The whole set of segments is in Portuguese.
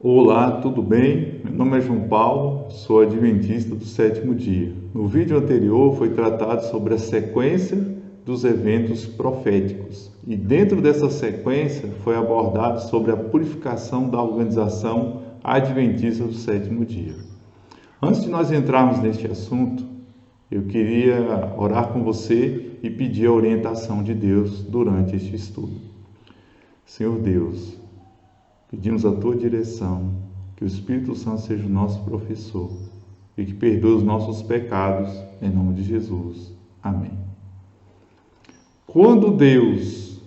Olá, tudo bem? Meu nome é João Paulo, sou adventista do sétimo dia. No vídeo anterior foi tratado sobre a sequência dos eventos proféticos e dentro dessa sequência foi abordado sobre a purificação da organização adventista do sétimo dia. Antes de nós entrarmos neste assunto, eu queria orar com você e pedir a orientação de Deus durante este estudo. Senhor Deus, pedimos a Tua direção, que o Espírito Santo seja o nosso professor e que perdoe os nossos pecados, em nome de Jesus. Amém. Quando Deus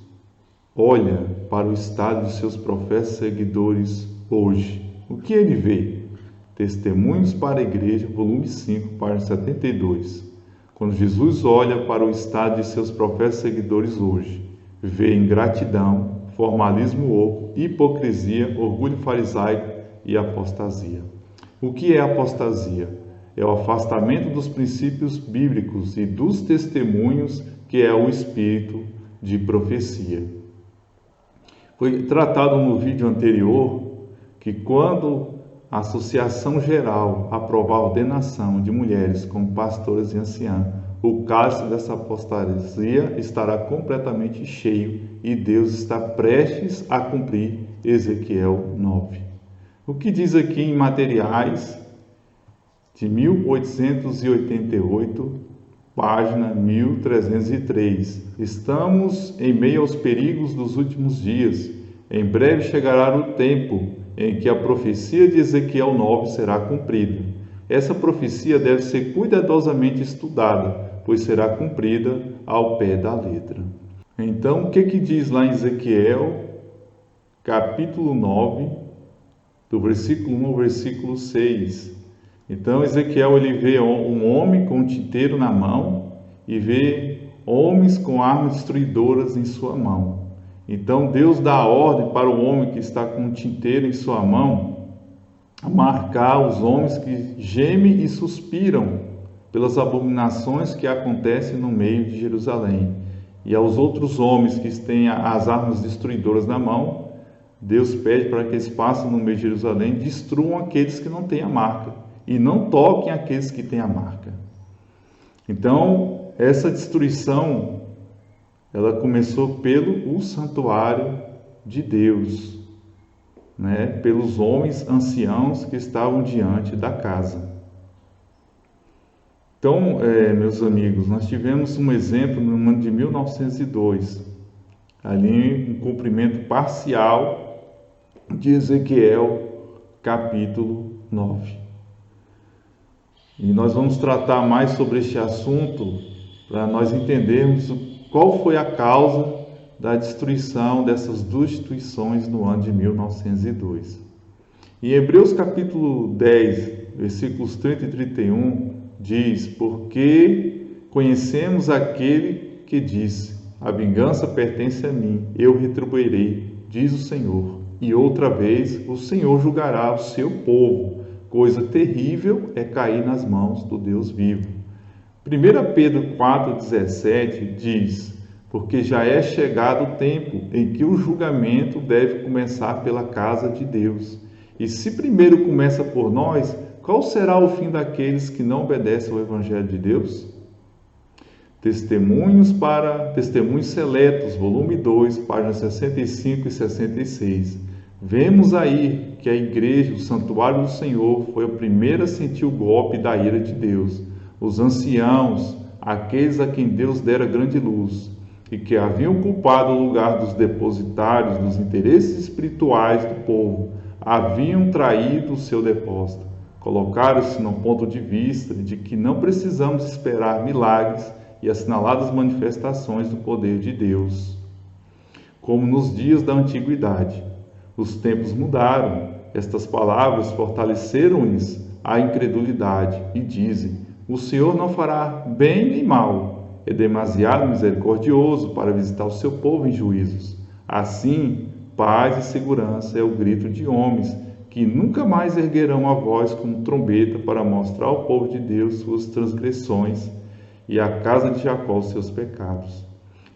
olha para o estado de seus profetas seguidores hoje, o que Ele vê? Testemunhos para a Igreja, volume 5, página 72. Quando Jesus olha para o estado de seus profetas seguidores hoje, vê ingratidão, formalismo oco, hipocrisia, orgulho farisaico e apostasia. O que é apostasia? É o afastamento dos princípios bíblicos e dos testemunhos, que é o espírito de profecia. Foi tratado no vídeo anterior que quando a Associação Geral aprovar a ordenação de mulheres como pastoras e anciãs, o cálice dessa apostasia estará completamente cheio e Deus está prestes a cumprir Ezequiel 9. O que diz aqui em Materiais de 1888, página 1303. Estamos em meio aos perigos dos últimos dias. Em breve chegará o tempo em que a profecia de Ezequiel 9 será cumprida. Essa profecia deve ser cuidadosamente estudada, pois será cumprida ao pé da letra. Então, o que diz lá em Ezequiel, capítulo 9, do versículo 1 ao versículo 6? Então, Ezequiel ele vê um homem com um tinteiro na mão e vê homens com armas destruidoras em sua mão. Então, Deus dá a ordem para o homem que está com um tinteiro em sua mão a marcar os homens que gemem e suspiram pelas abominações que acontecem no meio de Jerusalém. E aos outros homens que têm as armas destruidoras na mão, Deus pede para que eles passem no meio de Jerusalém, destruam aqueles que não têm a marca e não toquem aqueles que têm a marca. Então, essa destruição, ela começou pelo santuário de Deus, pelos homens anciãos que estavam diante da casa. Então, meus amigos, nós tivemos um exemplo no ano de 1902, ali um cumprimento parcial de Ezequiel, capítulo 9. E nós vamos tratar mais sobre este assunto para nós entendermos qual foi a causa da destruição dessas duas instituições no ano de 1902. Em Hebreus capítulo 10, versículos 30 e 31, diz: porque conhecemos aquele que disse: a vingança pertence a mim, eu retribuirei, diz o Senhor. E outra vez o Senhor julgará o seu povo. Coisa terrível é cair nas mãos do Deus vivo. 1 Pedro 4,17 diz: porque já é chegado o tempo em que o julgamento deve começar pela casa de Deus. E se primeiro começa por nós, qual será o fim daqueles que não obedecem ao Evangelho de Deus? Testemunhos Seletos, volume 2, páginas 65 e 66. Vemos aí que a igreja, o santuário do Senhor, foi a primeira a sentir o golpe da ira de Deus. Os anciãos, aqueles a quem Deus dera grande luz, e que haviam ocupado o lugar dos depositários dos interesses espirituais do povo, haviam traído o seu depósito. Colocaram-se no ponto de vista de que não precisamos esperar milagres e assinaladas manifestações do poder de Deus, como nos dias da antiguidade. Os tempos mudaram. Estas palavras fortaleceram-lhes a incredulidade e dizem: o Senhor não fará bem nem mal. É demasiado misericordioso para visitar o seu povo em juízos. Assim, paz e segurança é o grito de homens que nunca mais erguerão a voz como trombeta para mostrar ao povo de Deus suas transgressões e à casa de Jacó os seus pecados.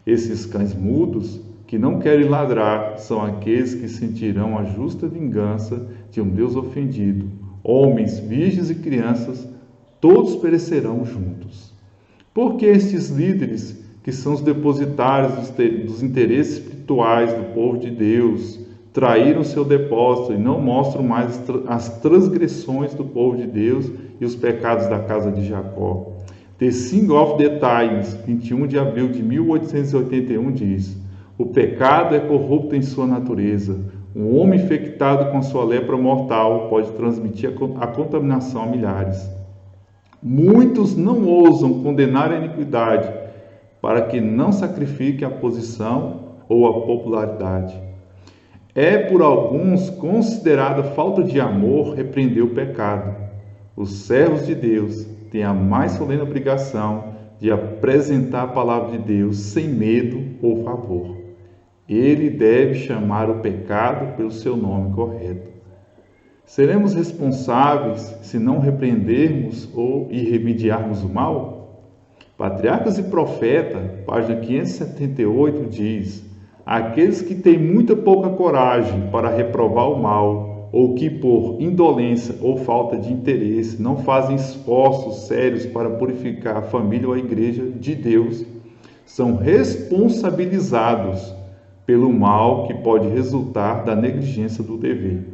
Esses cães mudos que não querem ladrar são aqueles que sentirão a justa vingança de um Deus ofendido. Homens, virgens e crianças, todos perecerão juntos. Porque estes líderes, que são os depositários dos interesses espirituais do povo de Deus, traíram seu depósito e não mostram mais as transgressões do povo de Deus e os pecados da casa de Jacó. The Sing of the Times, 21 de abril de 1881, diz: o pecado é corrupto em sua natureza. Um homem infectado com sua lepra mortal pode transmitir a contaminação a milhares. Muitos não ousam condenar a iniquidade para que não sacrifique a posição ou a popularidade. É por alguns considerada falta de amor repreender o pecado. Os servos de Deus têm a mais solene obrigação de apresentar a palavra de Deus sem medo ou favor. Ele deve chamar o pecado pelo seu nome correto. Seremos responsáveis se não repreendermos e remediarmos o mal? Patriarcas e Profeta, página 578, diz: aqueles que têm muita pouca coragem para reprovar o mal, ou que por indolência ou falta de interesse não fazem esforços sérios para purificar a família ou a igreja de Deus, são responsabilizados pelo mal que pode resultar da negligência do dever.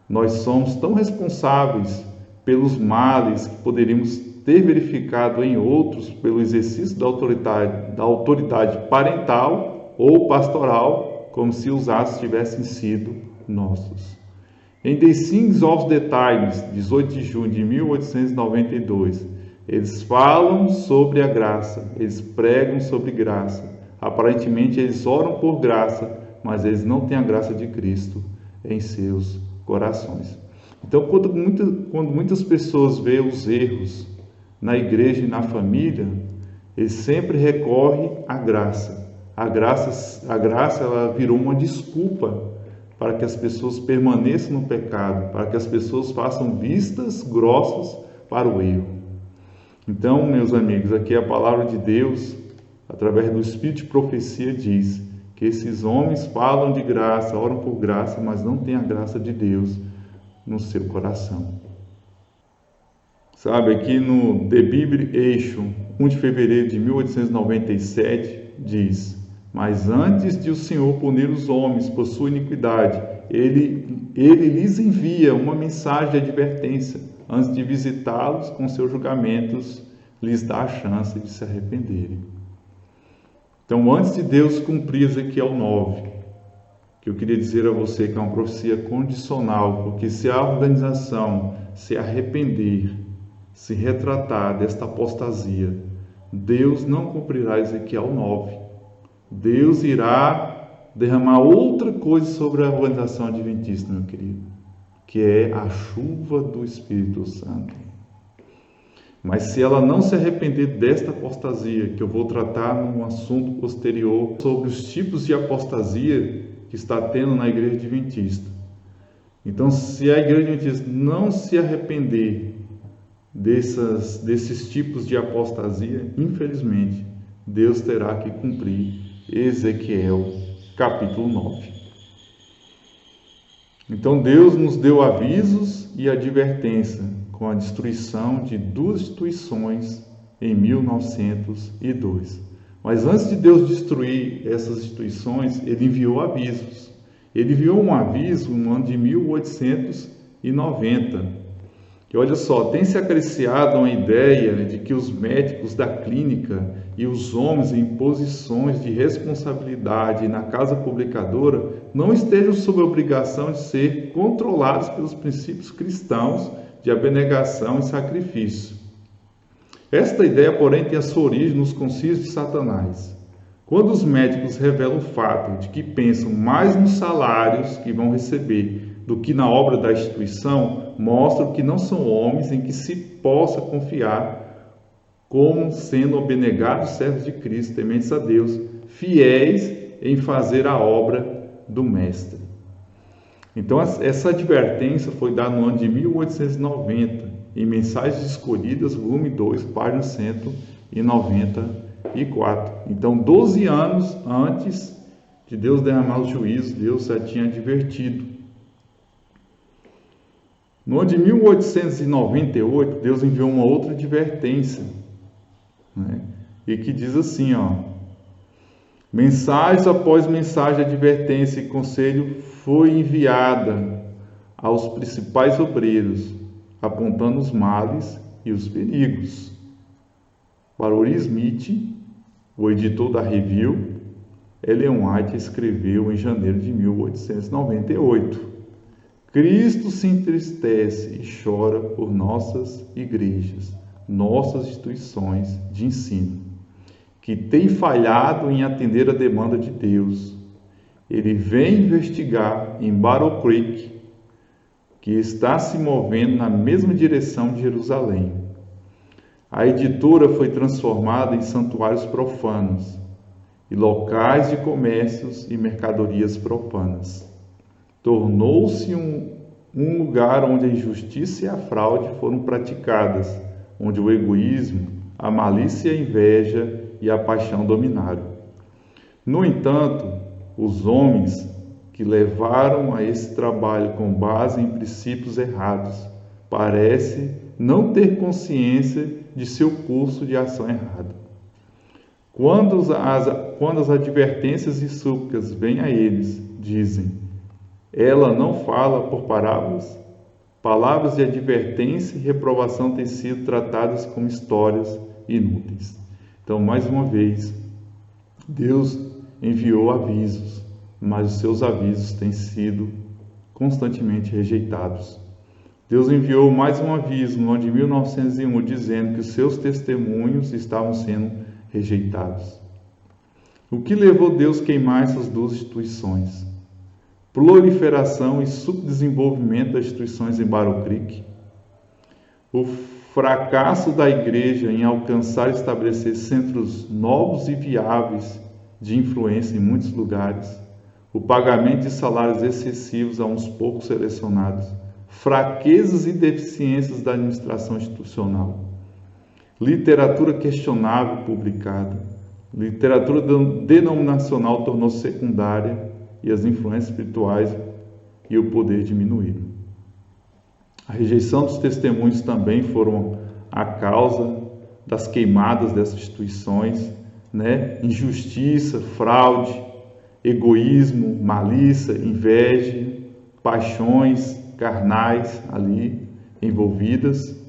Nós somos tão responsáveis pelos males que poderíamos ter verificado em outros pelo exercício da autoridade parental ou pastoral, como se os atos tivessem sido nossos. Em The Things of the Times, 18 de junho de 1892, eles falam sobre a graça, eles pregam sobre graça. Aparentemente eles oram por graça, mas eles não têm a graça de Cristo em seus corações. Então, quando muitas pessoas veem os erros na igreja e na família, eles sempre recorrem à graça. A graça ela virou uma desculpa para que as pessoas permaneçam no pecado, para que as pessoas façam vistas grossas para o erro. Então, meus amigos, aqui a palavra de Deus, através do Espírito de profecia, diz que esses homens falam de graça, oram por graça, mas não têm a graça de Deus no seu coração. Sabe, aqui no The Bible-Ation, 1 de fevereiro de 1897, diz: mas antes de o Senhor punir os homens por sua iniquidade, Ele lhes envia uma mensagem de advertência. Antes de visitá-los com seus julgamentos, lhes dá a chance de se arrependerem. Então, antes de Deus cumprir Ezequiel 9, que eu queria dizer a você que é uma profecia condicional, porque se a organização se arrepender, se retratar desta apostasia, Deus não cumprirá Ezequiel 9. Deus irá derramar outra coisa sobre a organização adventista, meu querido, que é a chuva do Espírito Santo. Mas se ela não se arrepender desta apostasia, que eu vou tratar num assunto posterior sobre os tipos de apostasia que está tendo na igreja adventista. Então, se a igreja adventista não se arrepender desses tipos de apostasia, infelizmente, Deus terá que cumprir Ezequiel capítulo 9. Então, Deus nos deu avisos e advertência com a destruição de duas instituições em 1902. Mas antes de Deus destruir essas instituições, Ele enviou avisos. Ele enviou um aviso no ano de 1890. E olha só, tem se acresciado uma ideia de que os médicos da clínica e os homens em posições de responsabilidade na casa publicadora não estejam sob a obrigação de ser controlados pelos princípios cristãos de abnegação e sacrifício. Esta ideia, porém, tem a sua origem nos concílios de Satanás. Quando os médicos revelam o fato de que pensam mais nos salários que vão receber do que na obra da instituição, mostram que não são homens em que se possa confiar como sendo abnegados servos de Cristo, tementes a Deus, fiéis em fazer a obra do Mestre. Então, essa advertência foi dada no ano de 1890, em Mensagens Escolhidas, volume 2, página 194. Então, 12 anos antes de Deus derramar os juízos, Deus já tinha advertido. No ano de 1898, Deus enviou uma outra advertência, né? E que diz assim, mensagem após mensagem de advertência e conselho foi enviada aos principais obreiros, apontando os males e os perigos. Para Uri Smith, o editor da Review, Ellen White escreveu em janeiro de 1898: Cristo se entristece e chora por nossas igrejas, nossas instituições de ensino, que têm falhado em atender a demanda de Deus. Ele vem investigar em Battle Creek, que está se movendo na mesma direção de Jerusalém. A editora foi transformada em santuários profanos e locais de comércios e mercadorias profanas. Tornou-se um lugar onde a injustiça e a fraude foram praticadas, onde o egoísmo, a malícia e a inveja e a paixão dominaram. No entanto, os homens que levaram a esse trabalho com base em princípios errados parecem não ter consciência de seu curso de ação errado. Quando as advertências e súplicas vêm a eles, dizem: ela não fala por parábolas? Palavras de advertência e reprovação têm sido tratadas como histórias inúteis. Então, mais uma vez, Deus enviou avisos, mas os seus avisos têm sido constantemente rejeitados. Deus enviou mais um aviso no ano de 1901, dizendo que os seus testemunhos estavam sendo rejeitados. O que levou Deus a queimar essas duas instituições? Proliferação e subdesenvolvimento das instituições em Battle Creek, o fracasso da igreja em alcançar e estabelecer centros novos e viáveis de influência em muitos lugares, o pagamento de salários excessivos a uns poucos selecionados, fraquezas e deficiências da administração institucional, literatura questionável publicada, literatura denominacional tornou-se secundária e as influências espirituais e o poder diminuíram. A rejeição dos testemunhos também foram a causa das queimadas dessas instituições, Injustiça, fraude, egoísmo, malícia, inveja, paixões carnais ali envolvidas.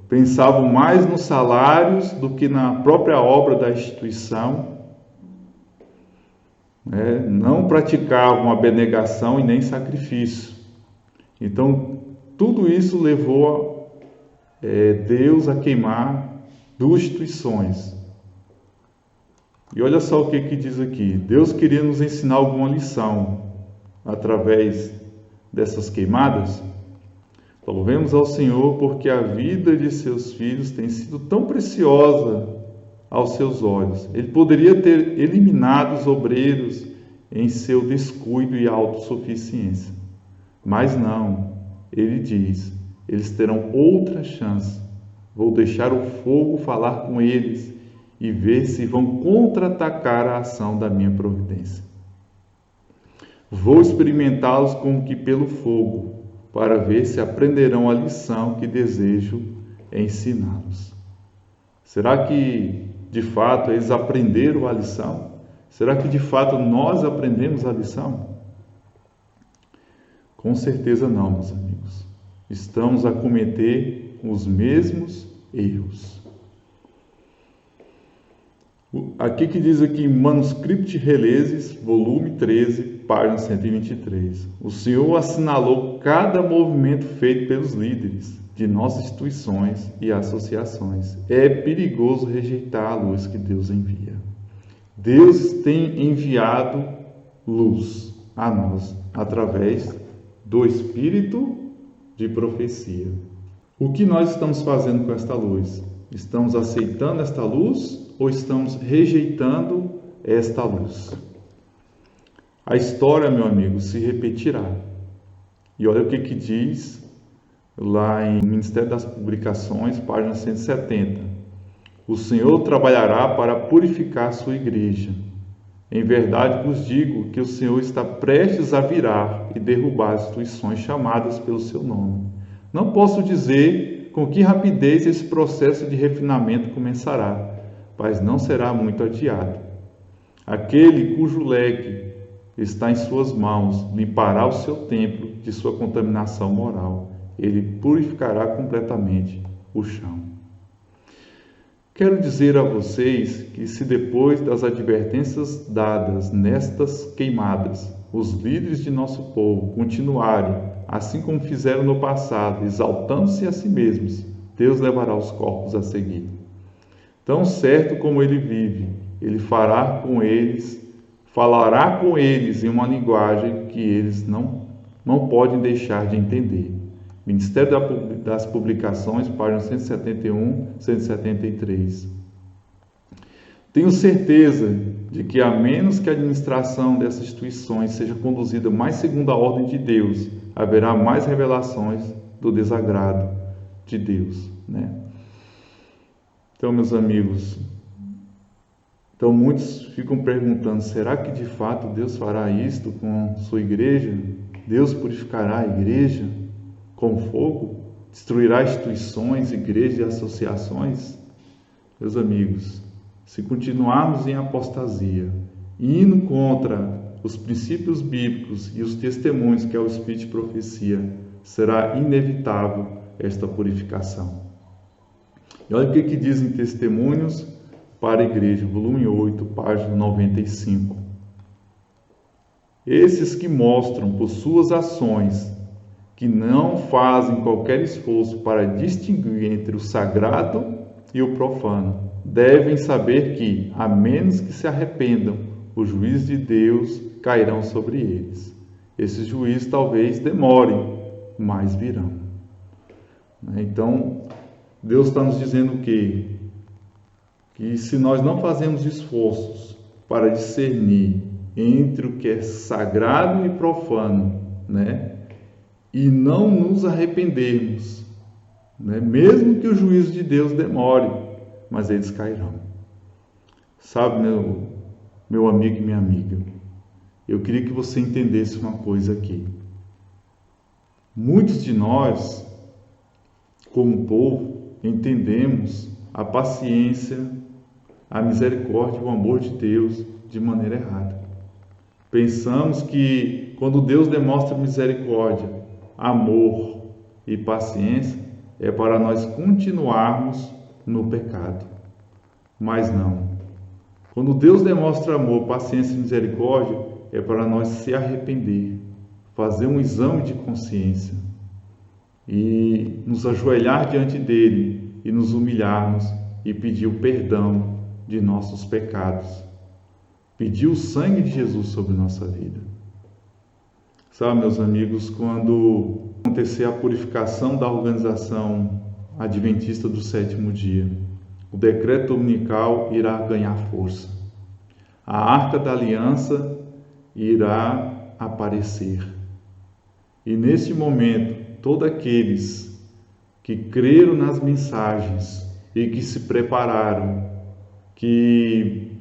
Pensavam mais nos salários do que na própria obra da instituição. Não praticavam abnegação e nem sacrifício. Então, tudo isso levou Deus a queimar duas instituições. E olha só o que diz aqui. Deus queria nos ensinar alguma lição através dessas queimadas. Louvemos ao Senhor porque a vida de seus filhos tem sido tão preciosa aos seus olhos. Ele poderia ter eliminado os obreiros em seu descuido e autossuficiência. Mas não, ele diz, eles terão outra chance. Vou deixar o fogo falar com eles e ver se vão contra-atacar a ação da minha providência. Vou experimentá-los como que pelo fogo, para ver se aprenderão a lição que desejo ensiná-los. Será que de fato eles aprenderam a lição? Será que de fato nós aprendemos a lição? Com certeza não, meus amigos. Estamos a cometer os mesmos erros. Aqui que diz aqui, Manuscript Releases, volume 13, página 123. O Senhor assinalou cada movimento feito pelos líderes de nossas instituições e associações. É perigoso rejeitar a luz que Deus envia. Deus tem enviado luz a nós através do Espírito de profecia. O que nós estamos fazendo com esta luz? Estamos aceitando esta luz ou estamos rejeitando esta luz? A história, meu amigo, se repetirá. E olha o que diz lá em Ministério das Publicações, página 170. O Senhor trabalhará para purificar a sua igreja. Em verdade vos digo que o Senhor está prestes a virar e derrubar as instituições chamadas pelo seu nome. Não posso dizer com que rapidez esse processo de refinamento começará, mas não será muito adiado. Aquele cujo leque está em suas mãos limpará o seu templo de sua contaminação moral. Ele purificará completamente o chão. Quero dizer a vocês que se depois das advertências dadas nestas queimadas, os líderes de nosso povo continuarem, assim como fizeram no passado, exaltando-se a si mesmos, Deus levará os corpos a seguir. Tão certo como ele vive, ele falará com eles em uma linguagem que eles não podem deixar de entender. Ministério das Publicações, páginas 171, 173. Tenho certeza de que, a menos que a administração dessas instituições seja conduzida mais segundo a ordem de Deus, haverá mais revelações do desagrado de Deus, né? Então, meus amigos, muitos ficam perguntando, será que de fato Deus fará isto com sua igreja? Deus purificará a igreja com fogo? Destruirá instituições, igrejas e associações? Meus amigos, se continuarmos em apostasia, indo contra os princípios bíblicos e os testemunhos que é o Espírito de profecia, será inevitável esta purificação. E olha o que diz em Testemunhos para a Igreja, volume 8, página 95. Esses que mostram por suas ações que não fazem qualquer esforço para distinguir entre o sagrado e o profano, devem saber que, a menos que se arrependam, os juízos de Deus cairão sobre eles. Esses juízos talvez demorem, mas virão. Então, Deus está nos dizendo o quê? Que se nós não fazemos esforços para discernir entre o que é sagrado e profano, né? E não nos arrependermos, né? Mesmo que o juízo de Deus demore, mas eles cairão. Sabe, meu amigo e minha amiga, eu queria que você entendesse uma coisa aqui. Muitos de nós, como povo, entendemos a paciência, a misericórdia e o amor de Deus de maneira errada. Pensamos que quando Deus demonstra misericórdia, amor e paciência, é para nós continuarmos no pecado. Mas não. Quando Deus demonstra amor, paciência e misericórdia, é para nós se arrepender, fazer um exame de consciência e nos ajoelhar diante dele e nos humilharmos e pedir o perdão de nossos pecados, pedir o sangue de Jesus sobre nossa vida. Sabe, meus amigos, quando acontecer a purificação da organização adventista do sétimo dia, o decreto dominical irá ganhar força. A Arca da Aliança irá aparecer. E neste momento, todos aqueles que creram nas mensagens e que se prepararam, que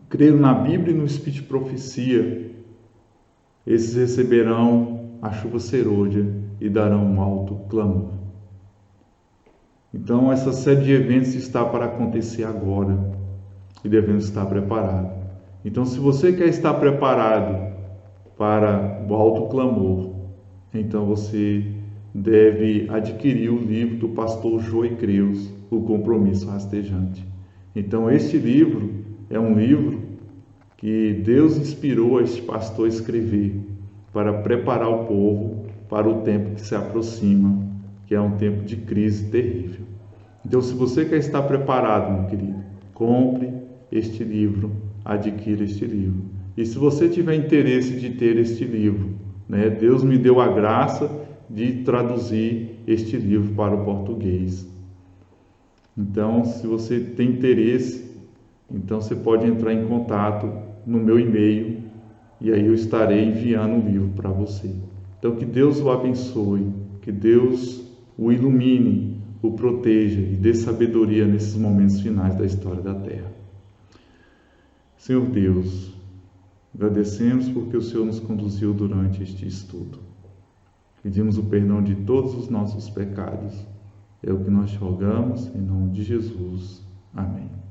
creram na Bíblia e no Espírito de profecia, esses receberão a chuva serôdia e darão um alto clamor. Então, essa série de eventos está para acontecer agora e devemos estar preparados. Então, se você quer estar preparado para o alto clamor, então você deve adquirir o livro do pastor Joey Creus, O Compromisso Rastejante. Então, este livro é um livro que Deus inspirou este pastor a escrever para preparar o povo para o tempo que se aproxima, que é um tempo de crise terrível. Então, se você quer estar preparado, meu querido, compre este livro, adquira este livro. E se você tiver interesse de ter este livro, né, Deus me deu a graça de traduzir este livro para o português. Então, se você tem interesse, então você pode entrar em contato no meu e-mail e aí eu estarei enviando o livro para você. Então, que Deus o abençoe, que Deus o ilumine, o proteja e dê sabedoria nesses momentos finais da história da Terra. Senhor Deus, Agradecemos porque o Senhor nos conduziu durante este estudo. Pedimos o perdão de todos os nossos pecados. É o que nós te rogamos, em nome de Jesus. Amém.